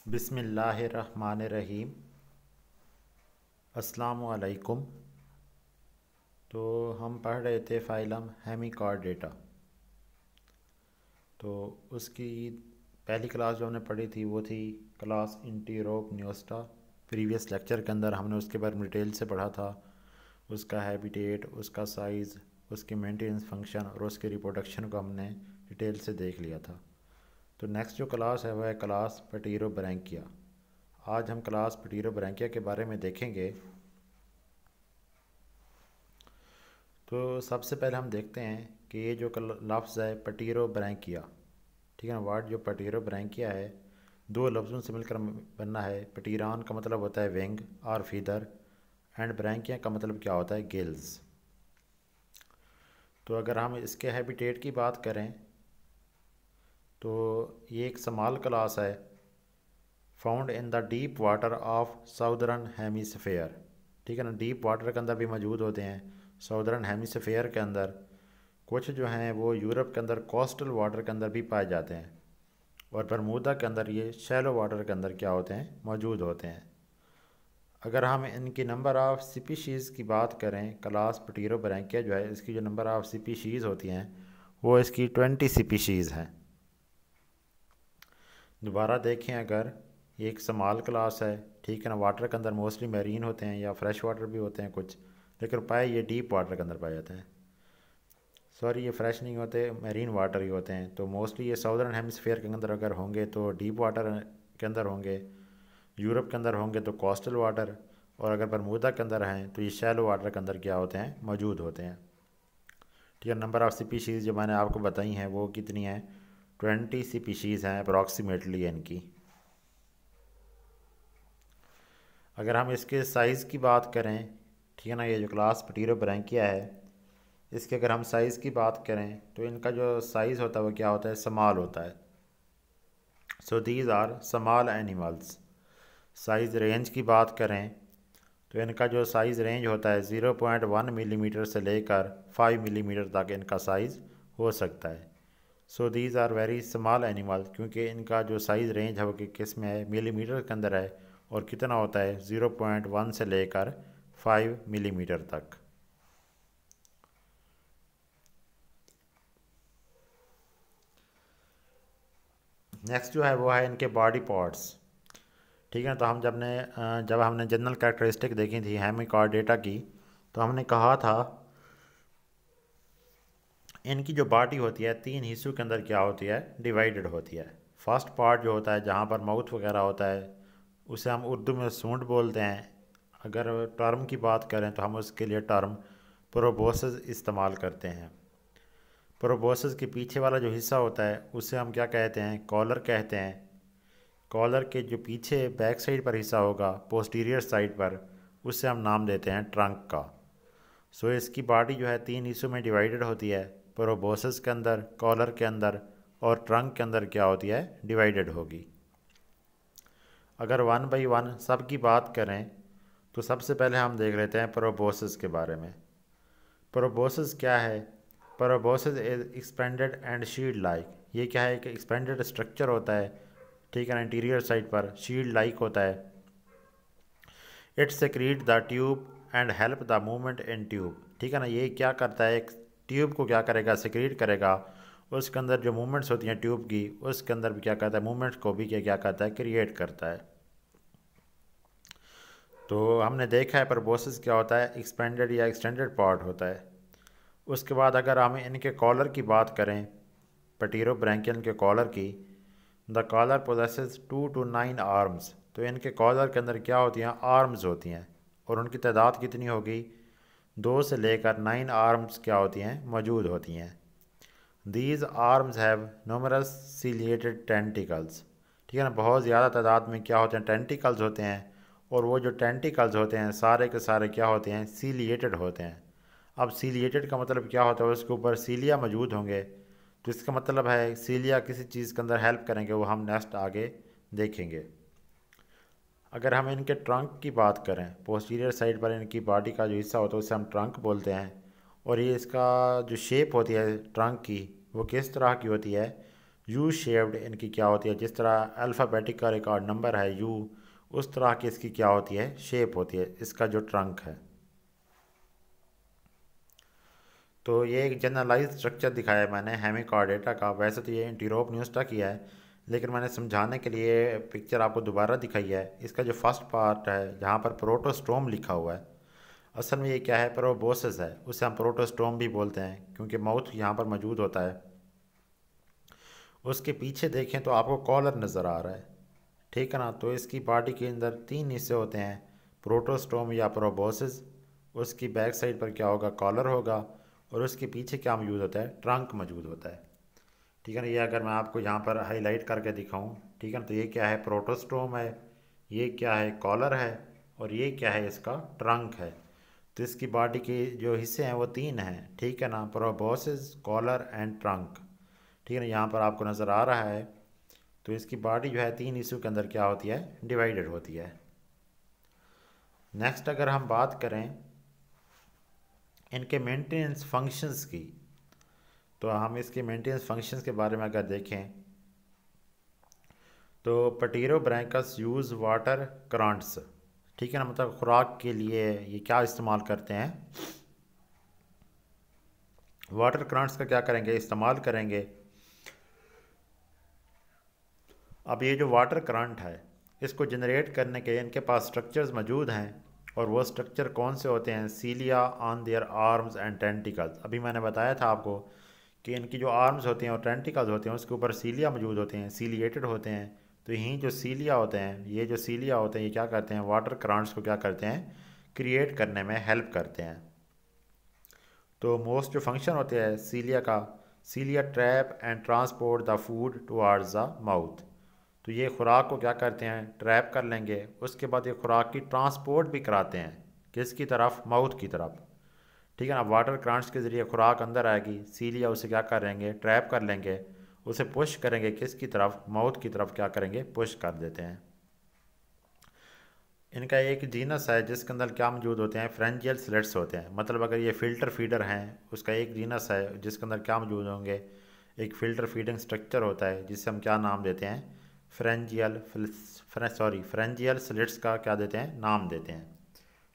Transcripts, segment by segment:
बिस्मिल्लाहिर्रहमानिर्रहीम। अस्सलामु अलैकुम। तो हम पढ़ रहे थे फ़ाइलम हेमिकॉर्डेटा। तो उसकी पहली क्लास जो हमने पढ़ी थी वो थी क्लास इंटीरोपन्योस्टा। प्रीवियस लेक्चर के अंदर हमने उसके बारे में डिटेल से पढ़ा था, उसका हैबिटेट, उसका साइज़, उसके मेंटेनेंस फंक्शन और उसके रिप्रोडक्शन को हमने डिटेल से देख लिया था। तो नेक्स्ट जो क्लास है वह है क्लास पटीरोब्रैंकिया। आज हम क्लास पटीरोब्रैंकिया के बारे में देखेंगे। तो सबसे पहले हम देखते हैं कि ये जो लफ्ज़ है पटीरोब्रैंकिया, ठीक है ना। वर्ड जो पटीरोब्रैंकिया है दो लफ्ज़ों से मिलकर बनना है। पटीरान का मतलब होता है विंग और फीदर, एंड ब्रैंकिया का मतलब क्या होता है, गिल्स। तो अगर हम इसके हैबिटेट की बात करें तो ये एक स्मॉल क्लास है, found in the deep water of southern hemisphere, ठीक है ना। डीप वाटर के अंदर भी मौजूद होते हैं, साउदर्न हेमिस्फेयर के अंदर। कुछ जो हैं वो यूरोप के अंदर कोस्टल वाटर के अंदर भी पाए जाते हैं, और बरमूदा के अंदर ये शैलो वाटर के अंदर क्या होते हैं, मौजूद होते हैं। अगर हम इनकी नंबर ऑफ़ स्पीशीज़ की बात करें, क्लास पटीरोब्रैंकिया जो है इसकी जो नंबर ऑफ़ स्पीशीज़ होती हैं वो इसकी 20 स्पीशीज़ हैं। दोबारा देखें, अगर ये एक स्मॉल क्लास है, ठीक है ना। वाटर के अंदर मोस्टली मैरीन होते हैं या फ्रेश वाटर भी होते हैं कुछ, लेकिन पाए ये डीप वाटर के अंदर पाए जाते हैं। सॉरी, ये फ्रेश नहीं होते, मैरीन वाटर ही होते हैं। तो मोस्टली ये साउदर्न हेमिस्फेयर के अंदर अगर होंगे तो डीप वाटर के अंदर होंगे, यूरोप के अंदर होंगे तो कोस्टल वाटर, और अगर बरमूदा के अंदर हैं तो ये शैलो वाटर के अंदर क्या होते हैं, मौजूद होते हैं। ठीक है। नंबर ऑफ़ स्पीशीज़ जो मैंने आपको बताई हैं वो कितनी हैं, 20 स्पीशीज़ हैं अप्रॉक्सीमेटली इनकी। अगर हम इसके साइज़ की बात करें, ठीक है ना, ये जो क्लास पटीरोब्रैंकिया है इसके अगर हम साइज़ की बात करें तो इनका जो साइज़ होता है वो क्या होता है, स्मॉल होता है। So these are small animals. Size range की बात करें तो इनका जो साइज़ रेंज होता है 0.1 मिलीमीटर से लेकर 5 मिलीमीटर तक इनका साइज़ हो सकता है। So these are very small animal, क्योंकि इनका जो साइज़ रेंज है वो किस में है, मिलीमीटर के अंदर है, और कितना होता है 0.1 से लेकर 5 मिलीमीटर तक। नेक्स्ट जो है वो है इनके बॉडी पार्ट्स, ठीक है। तो हम जब हमने जनरल कैरेक्टरिस्टिक देखी थी हेमिकॉर्डेटा की, तो हमने कहा था इनकी जो बॉडी होती है तीन हिस्सों के अंदर क्या होती है, डिवाइडेड होती है। फर्स्ट पार्ट जो होता है जहाँ पर माउथ वगैरह होता है उसे हम उर्दू में सूंड बोलते हैं। अगर टर्म की बात करें तो हम उसके लिए टर्म प्रोबोसस इस्तेमाल करते हैं। प्रोबोसस के पीछे वाला जो हिस्सा होता है उसे हम क्या कहते हैं, कॉलर कहते हैं। कॉलर के जो पीछे बैक साइड पर हिस्सा होगा, पोस्टीरियर साइड पर, उससे हम नाम देते हैं ट्रंक का। सो इसकी बॉडी जो है तीन हिस्सों में डिवाइडेड होती है, प्रोबोसस के अंदर, कॉलर के अंदर, और ट्रंक के अंदर क्या होती है, डिवाइडेड होगी। अगर वन बाई वन सब की बात करें तो सबसे पहले हम देख लेते हैं प्रोबोसस के बारे में। प्रोबोसस क्या है, proboscis is expanded and shield like. ये क्या है, कि एक्सपेंडेड स्ट्रक्चर होता है, ठीक है ना, इंटीरियर साइड पर शील्ड लाइक होता है। It secrete the tube and help the movement in tube, ठीक है ना। ये क्या करता है, एक ट्यूब को क्या करेगा, सेक्रीट करेगा, उसके अंदर जो मूवमेंट्स होती हैं ट्यूब की उसके अंदर भी क्या करता है, मूवमेंट्स को भी क्या करता है, क्रिएट करता है। तो हमने देखा है प्रोबोसस क्या होता है, एक्सपेंडेड या एक्सटेंडेड पार्ट होता है। उसके बाद अगर हम इनके कॉलर की बात करें, पटीरोब्रैंकियन के कॉलर की, the collar possesses 2 to 9 arms. तो इनके कॉलर के अंदर क्या होती हैं, आर्म्स होती हैं, और उनकी तादाद कितनी होगी, 2 से लेकर 9 आर्म्स क्या होती हैं, मौजूद होती हैं। These arms have numerous ciliated tentacles, ठीक है ना। बहुत ज़्यादा तादाद में क्या होते हैं, टेंटिकल्स होते हैं, और वो जो टेंटिकल्स होते हैं सारे के सारे क्या होते हैं, सीलिएटेड होते हैं। अब सीलिएटेड का मतलब क्या होता है, उसके ऊपर सीलिया मौजूद होंगे, तो इसका मतलब है सीलिया किसी चीज़ के अंदर हेल्प करेंगे, वो हम नेक्स्ट आगे देखेंगे। अगर हम इनके ट्रंक की बात करें, पोस्टीरियर साइड पर इनकी बॉडी का जो हिस्सा होता है उसे हम ट्रंक बोलते हैं। और ये इसका जो शेप होती है ट्रंक की वो किस तरह की होती है, यू शेप्ड इनकी क्या होती है, जिस तरह अल्फ़ाबेटिक का रिकॉर्ड नंबर है यू, उस तरह की इसकी क्या होती है, शेप होती है इसका जो ट्रंक है। तो ये एक जनरलाइज स्ट्रक्चर दिखाया है मैंने हेमिकॉर्डेटा का। वैसे तो ये एंटीरोप न्यूस्टा किया है, लेकिन मैंने समझाने के लिए पिक्चर आपको दोबारा दिखाई है। इसका जो फर्स्ट पार्ट है जहाँ पर प्रोटोस्टोम लिखा हुआ है, असल में ये क्या है, प्रोबोसिस है। उसे हम प्रोटोस्टोम भी बोलते हैं क्योंकि माउथ यहाँ पर मौजूद होता है। उसके पीछे देखें तो आपको कॉलर नज़र आ रहा है, ठीक है ना। तो इसकी बॉडी के अंदर तीन हिस्से होते हैं, प्रोटोस्टोम या प्रोबोसिस। उसकी बैक साइड पर क्या होगा, कॉलर होगा, और उसके पीछे क्या मौजूद होता है, ट्रंक मौजूद होता है, ठीक है ना। ये अगर मैं आपको यहाँ पर हाईलाइट करके दिखाऊं, ठीक है ना, तो ये क्या है, प्रोटोस्टोम है, ये क्या है, कॉलर है, और ये क्या है, इसका ट्रंक है। तो इसकी बॉडी के जो हिस्से हैं वो तीन हैं, ठीक है ना, प्रोबोसिस, कॉलर एंड ट्रंक, ठीक है ना, यहाँ पर आपको नज़र आ रहा है। तो इसकी बॉडी जो है तीन हिस्सों के अंदर क्या होती है, डिवाइडेड होती है। नेक्स्ट अगर हम बात करें इनके मेंटेनेंस फंक्शंस की, तो हम इसके मेंटेनेंस फंक्शंस के बारे में अगर देखें तो पटीरोब्रैंकस यूज़ वाटर करंट्स, ठीक है ना, मतलब खुराक के लिए ये क्या इस्तेमाल करते हैं, वाटर करंट्स का क्या करेंगे, इस्तेमाल करेंगे। अब ये जो वाटर करंट है इसको जनरेट करने के इनके पास स्ट्रक्चर्स मौजूद हैं, और वो स्ट्रक्चर कौन से होते हैं, cilia on their arms and tentacles. अभी मैंने बताया था आपको कि इनकी जो आर्म्स होते हैं और टेंटिकल्स होते हैं उसके ऊपर सीलिया मौजूद होते हैं, सीलिएटेड होते हैं। तो यहीं जो सीलिया होते हैं, ये जो सीलिया होते हैं ये क्या करते हैं, वाटर करंट्स को क्या करते हैं, क्रिएट करने में हेल्प करते हैं। तो मोस्ट जो फंक्शन होते हैं सीलिया का, cilia trap and transport the food towards the mouth. तो ये खुराक को क्या करते हैं, ट्रैप कर लेंगे, उसके बाद ये खुराक की ट्रांसपोर्ट भी कराते हैं, किसकी तरफ, माउथ की तरफ, ठीक है ना। वाटर करंट्स के ज़रिए खुराक अंदर आएगी, सीलिया उसे क्या करेंगे, ट्रैप कर लेंगे, उसे पुश करेंगे किसकी तरफ, माउथ की तरफ क्या करेंगे, पुश कर देते हैं। इनका एक जीनस है जिसके अंदर क्या मौजूद होते हैं, फ्रेंजियल स्लिट्स होते हैं। मतलब अगर ये फ़िल्टर फीडर हैं उसका एक जीनस है जिसके अंदर क्या मौजूद होंगे, एक फ़िल्टर फीडिंग स्ट्रक्चर होता है जिसे हम क्या नाम देते हैं, फ्रेंजियल फ्रेंजियल स्लिट्स का क्या देते हैं, नाम देते हैं,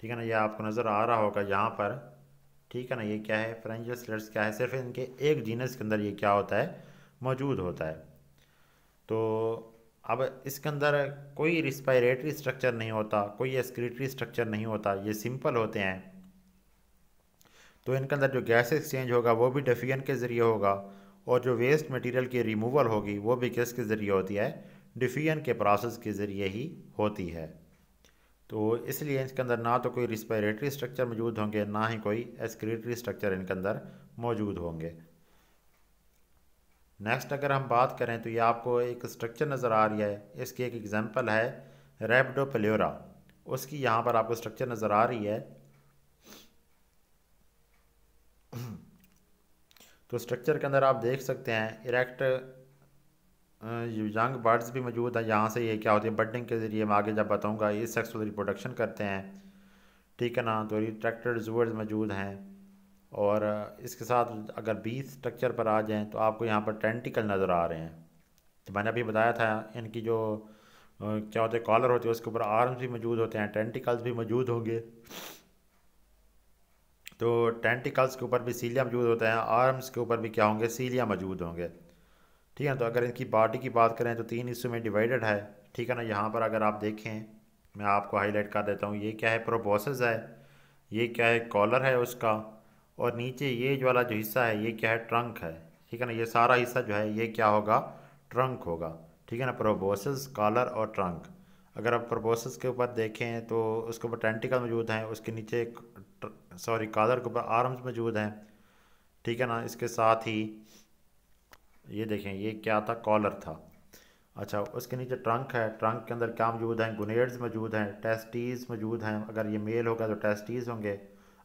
ठीक है ना। ये आपको नज़र आ रहा होगा यहाँ पर, ठीक है ना। ये क्या है, फ्रेंजियल स्लिट्स क्या है, सिर्फ इनके एक जीनस के अंदर ये क्या होता है, मौजूद होता है। तो अब इसके अंदर कोई रिस्पायरेटरी स्ट्रक्चर नहीं होता, कोई एक्सक्रीटरी स्ट्रक्चर नहीं होता, ये सिंपल होते हैं। तो इनके अंदर जो गैस एक्सचेंज होगा वो भी डिफियन के ज़रिए होगा, और जो वेस्ट मटेरियल की रिमूवल होगी वो भी किसके ज़रिए होती है, डिफियन के प्रोसेस के ज़रिए ही होती है। तो इसलिए इसके अंदर ना तो कोई रिस्पायरेटरी स्ट्रक्चर मौजूद होंगे, ना ही कोई एक्सक्रीटरी स्ट्रक्चर इनके अंदर मौजूद होंगे। नेक्स्ट अगर हम बात करें तो ये आपको एक स्ट्रक्चर नज़र आ रही है, इसकी एक एग्जांपल है रैप्डोप्लेरा। उसकी यहाँ पर आपको स्ट्रक्चर नज़र आ रही है। तो स्ट्रक्चर के अंदर आप देख सकते हैं इरेक्ट यंग बर्ड्स भी मौजूद है। यहाँ से ये क्या होती है, बर्डिंग के ज़रिए मैं आगे जब बताऊँगा ये सेक्सुअल रिप्रोडक्शन करते हैं, ठीक है ना। तो रिट्रैक्टेड जूअर्स मौजूद हैं, और इसके साथ अगर बी स्ट्रक्चर पर आ जाएं तो आपको यहाँ पर टेंटिकल नज़र आ रहे हैं। तो मैंने अभी बताया था इनकी जो क्या होते हैं, कॉलर होते हैं, उसके ऊपर आर्म्स भी मौजूद होते हैं, टेंटिकल्स भी मौजूद होंगे। तो टेंटिकल्स के ऊपर भी सीलिया मौजूद होता है, आर्म्स के ऊपर भी क्या होंगे, सीलिया मौजूद होंगे, ठीक है ना। तो अगर इनकी बॉडी की बात करें तो तीन हिस्सों में डिवाइडेड है, ठीक है ना। यहाँ पर अगर आप देखें, मैं आपको हाईलाइट कर देता हूँ, ये क्या है, प्रोबोसिस है, ये क्या है, कॉलर है उसका, और नीचे ये जो वाला जो हिस्सा है ये क्या है, ट्रंक है, ठीक है ना। ये सारा हिस्सा जो है ये क्या होगा, ट्रंक होगा, ठीक है ना। प्रोबोसिस, कॉलर और ट्रंक। अगर आप प्रोबोसिस के ऊपर देखें तो उसके ऊपर टेंटिकल मौजूद हैं, उसके नीचे कॉलर के ऊपर आर्म्स मौजूद हैं, ठीक है ना। इसके साथ ही ये देखें, ये क्या था, कॉलर था। अच्छा, उसके नीचे ट्रंक है, ट्रंक के अंदर क्या मौजूद हैं, गुनेड्स मौजूद हैं, टेस्टीज मौजूद हैं। अगर ये मेल होगा तो टेस्टीज होंगे,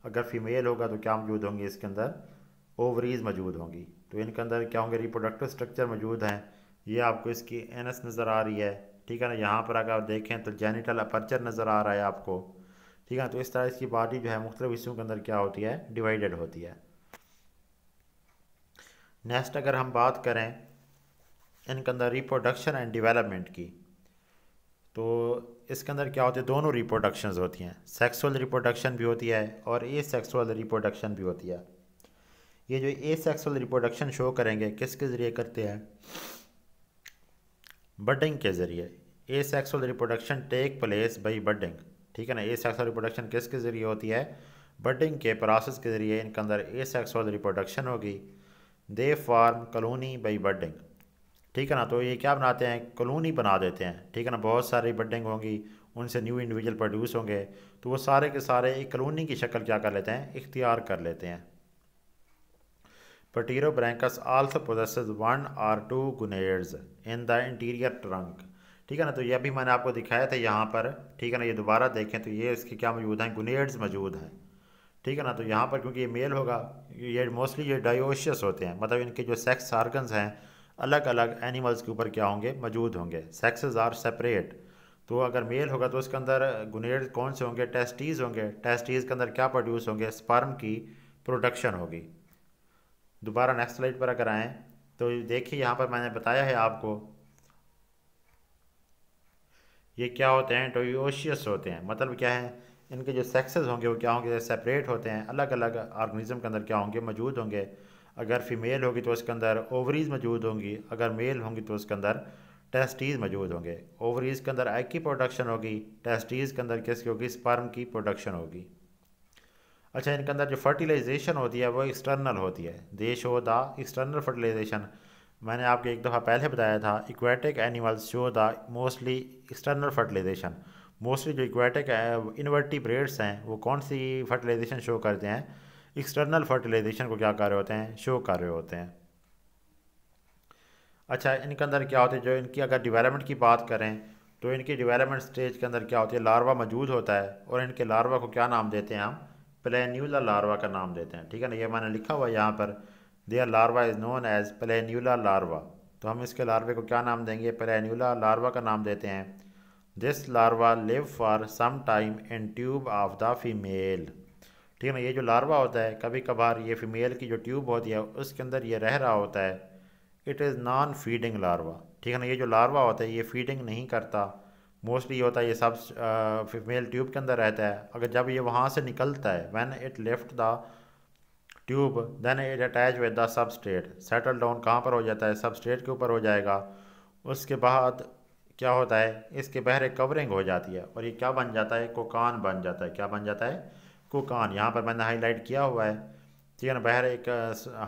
अगर फीमेल होगा तो क्या मौजूद होंगे, इसके अंदर ओवरीज मौजूद होंगी। तो इनके अंदर क्या होंगे, रिप्रोडक्टिव स्ट्रक्चर मौजूद हैं। ये आपको इसकी एनस नज़र आ रही है, ठीक है ना। यहाँ पर अगर आप देखें तो जेनिटल अपर्चर नज़र आ रहा है आपको, ठीक है। तो इस तरह इसकी बॉडी जो है मुख्तलिफ हिस्सों के अंदर क्या होती है, डिवाइडेड होती है। नेक्स्ट अगर हम बात करें इनके अंदर रिप्रोडक्शन एंड डेवलपमेंट की। तो इसके अंदर क्या होते हैं, दोनों रिप्रोडक्शंस होती हैं, सेक्सुअल रिप्रोडक्शन भी होती है और ए सेक्सुअल रिप्रोडक्शन भी होती है। ये जो ए सेक्सुअल रिप्रोडक्शन शो करेंगे किसके ज़रिए करते हैं, बडिंग के ज़रिए। Asexual reproduction take place by budding, ठीक है ना। ए सेक्सुअल रिप्रोडक्शन किसके ज़रिए होती है, बडिंग के प्रोसेस के ज़रिए इनके अंदर ए सेक्सुअल रिप्रोडक्शन होगी। दे फार्म कॉलोनी बाई बडिंग, ठीक है ना। तो ये क्या बनाते हैं, कॉलोनी बना देते हैं, ठीक है ना। बहुत सारी बडिंग होंगी, उनसे न्यू इंडिविजुअल प्रोड्यूस होंगे, तो वो सारे के सारे एक कॉलोनी की शक्ल क्या कर लेते हैं, इख्तियार कर लेते हैं। Pterophragmus also possesses one or two gonads in the interior trunk, ठीक है ना। तो ये अभी मैंने आपको दिखाया था यहाँ पर, ठीक है ना। ये दोबारा देखें तो ये इसके क्या मौजूद हैं, गुनेड्स मौजूद हैं, ठीक है ना। तो यहाँ पर क्योंकि ये मेल होगा, ये मोस्टली ये डायोशियस होते हैं, मतलब इनके जो सेक्स आर्गन्स हैं अलग अलग एनिमल्स के ऊपर क्या होंगे, मौजूद होंगे, सेक्सेस आर सेपरेट। तो अगर मेल होगा तो उसके अंदर गुनेड कौन से होंगे, टेस्टीज होंगे, टेस्टीज के अंदर क्या प्रोड्यूस होंगे, स्पर्म की प्रोडक्शन होगी। दोबारा नेक्स्ट स्लाइड पर अगर आएँ तो देखिए यहाँ पर मैंने बताया है आपको, ये क्या होते हैं, डोयोशियस होते हैं। मतलब क्या है, इनके जो सेक्सेस होंगे वो क्या होंगे, सेपरेट होते हैं, अलग अलग ऑर्गेनिज्म के अंदर क्या होंगे, मौजूद होंगे। अगर फीमेल होगी तो उसके अंदर ओवरीज मौजूद होंगी, अगर मेल होंगी तो उसके अंदर टेस्टीज मौजूद होंगे। ओवरीज के अंदर एग की प्रोडक्शन होगी, टेस्टीज के अंदर किसकी होगी, स्पर्म की प्रोडक्शन होगी। अच्छा, इनके अंदर जो फर्टिलाइजेशन होती है वो एक्सटर्नल होती है, they show the external fertilization. मैंने आपको एक दफ़ा पहले बताया था, aquatic animals show the mostly external fertilization. Mostly जो इक्वेटिक इन्वर्टिब्रेट्स हैं वो कौन सी फर्टिलाइजेशन शो करते हैं, एक्सटर्नल फर्टिलाइजेशन को क्या कर रहे होते हैं, शो कर रहे होते हैं। अच्छा, इनके अंदर क्या होते हैं, जो इनकी अगर डेवलपमेंट की बात करें तो इनकी डेवलपमेंट स्टेज के अंदर क्या होती है, लार्वा मौजूद होता है, और इनके लार्वा को क्या नाम देते हैं हम, प्लेन्यूलर लार्वा का नाम देते हैं, ठीक है ना। ये मैंने लिखा हुआ है यहाँ पर, their larva is known as planula larva. तो हम इसके लार्वे को क्या नाम देंगे, प्लेन्यूलर लार्वा का नाम देते हैं। This larva live for some time in tube of the female, ठीक है ना। ये जो लार्वा होता है कभी कभार ये फीमेल की जो ट्यूब होती है उसके अंदर ये रह रहा होता है। It is non feeding larva, ठीक है ना। ये जो लार्वा होता है ये फीडिंग नहीं करता, मोस्टली ये होता है ये सब फीमेल ट्यूब के अंदर रहता है। अगर जब ये वहाँ से निकलता है, when it left the tube then it attach with the substrate, settle down कहाँ पर हो जाता है, सबस्ट्रेट के ऊपर हो जाएगा। उसके बाद क्या होता है, इसके बहरे कवरिंग हो जाती है और ये क्या बन जाता है, कोकान बन जाता है। क्या बन जाता है, कोकान। यहाँ पर मैंने हाईलाइट किया हुआ है, ठीक है ना। बहरे एक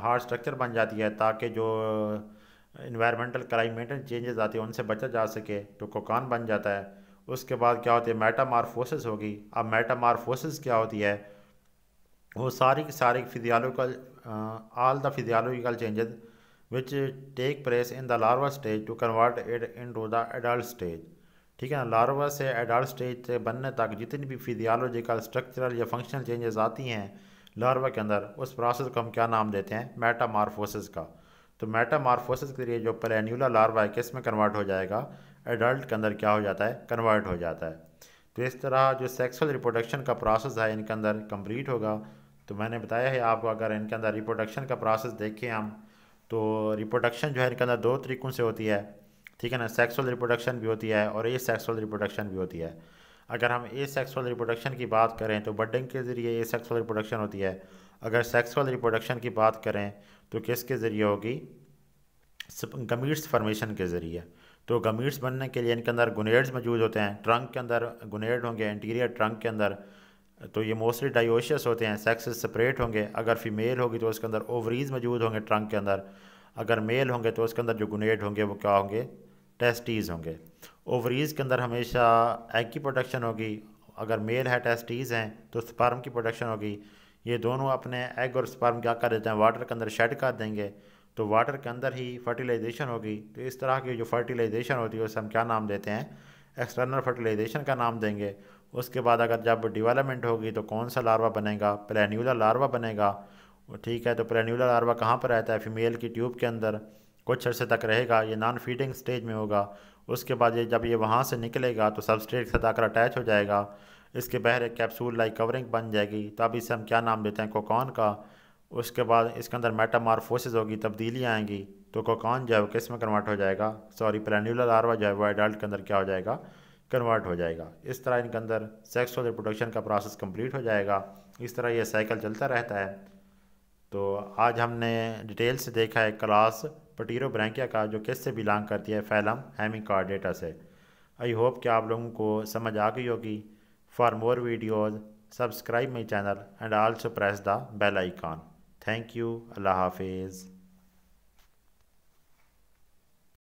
हार्ड स्ट्रक्चर बन जाती है ताकि जो इन्वायरमेंटल क्लाइमेटल चेंजेस आती है उनसे बचा जा सके, तो कोकान बन जाता है। उसके बाद क्या होती है, मेटामार्फोसिस होगी। अब मेटामार्फोसिस क्या होती है, वो सारी की सारी physiological all the physiological changes which take place in the larva stage to convert it into the adult stage, ठीक है ना। लार्वा से एडल्ट स्टेज से बनने तक जितनी भी फिजियोलॉजिकल स्ट्रक्चरल या फंक्शनल चेंजेस आती हैं लार्वा के अंदर, उस प्रोसेस को हम क्या नाम देते हैं, मेटामार्फोसिस का। तो मेटामार्फोसिस के लिए जो प्लेन्यूलर लार्वा है किस में कन्वर्ट हो जाएगा, एडल्ट के अंदर क्या हो जाता है, कन्वर्ट हो जाता है। तो इस तरह जो सेक्सुअल रिप्रोडक्शन का प्रोसेस है इनके अंदर कंप्लीट होगा। तो मैंने बताया है आपको, अगर इनके अंदर रिप्रोडक्शन का प्रोसेस देखें हम, तो रिप्रोडक्शन जो है इनके अंदर दो तरीक़ों से होती है, ठीक है ना। सेक्सुअल रिप्रोडक्शन भी होती है और ए सेक्सुअल रिप्रोडक्शन भी होती है। अगर हम ए सेक्सुअल रिप्रोडक्शन की बात करें तो बडिंग के ज़रिए ए सेक्सुअल रिप्रोडक्शन होती है। अगर सेक्सुअल रिप्रोडक्शन की बात करें तो किसके ज़रिए होगी, गमीट्स फॉर्मेशन के ज़रिए। तो गमीट्स बनने के लिए इनके अंदर गुनेड्स मौजूद होते हैं, ट्रंक के अंदर गुनेड होंगे, इंटीरियर ट्रंक के अंदर। तो ये मोस्टली डायोशियस होते हैं, सेक्सेस सेपरेट होंगे। अगर फीमेल होगी तो उसके अंदर ओवरीज मौजूद होंगे ट्रंक के अंदर। अगर मेल होंगे तो उसके अंदर जो गुनेड होंगे वो क्या होंगे, टेस्टीज़ होंगे। ओवरीज के अंदर हमेशा एग की प्रोडक्शन होगी, अगर मेल है टेस्टीज़ हैं तो स्पर्म की प्रोडक्शन होगी। ये दोनों अपने एग और स्पर्म क्या कर देते हैं, वाटर के अंदर शेड कर देंगे, तो वाटर के अंदर ही फर्टिलाइजेशन होगी। तो इस तरह की जो फर्टिलाइजेशन होती है उसे हम क्या नाम देते हैं, एक्सटर्नल फर्टिलाइजेशन का नाम देंगे। उसके बाद अगर जब डेवलपमेंट होगी तो कौन सा लार्वा बनेगा, प्लेन्यूलर लार्वा बनेगा, ठीक है। तो प्लेन्यूलर लार्वा कहाँ पर रहता है, फीमेल की ट्यूब के अंदर कुछ अर्से तक रहेगा, ये नॉन फीडिंग स्टेज में होगा। उसके बाद ये जब ये वहाँ से निकलेगा तो सबस्ट्रेट के साथ आकर अटैच हो जाएगा, इसके बहर एक कैप्सूल लाइक कवरिंग बन जाएगी। तो अब इसे हम क्या नाम देते हैं, कोकॉन का। उसके बाद इसके अंदर मेटामॉर्फोसिस होगी, तब्दीली आएंगी, तो कोकॉन जो है वो किस में कन्वर्ट हो जाएगा, सॉरी प्लेन्यूलर लार्वा जो है वो एडल्ट के अंदर क्या हो जाएगा, कन्वर्ट हो जाएगा। इस तरह इनके अंदर सेक्सुअल रिप्रोडक्शन का प्रोसेस कंप्लीट हो जाएगा। इस तरह ये साइकिल चलता रहता है। तो आज हमने डिटेल से देखा है क्लास पटीरोब्रैंकिया का, जो किससे बिलोंग करती है, फैलम हेमिकॉर्डेटा से। आई होप कि आप लोगों को समझ आ गई होगी। For more videos subscribe my channel and also press the bell icon. Thank you. Allah हाफिज़।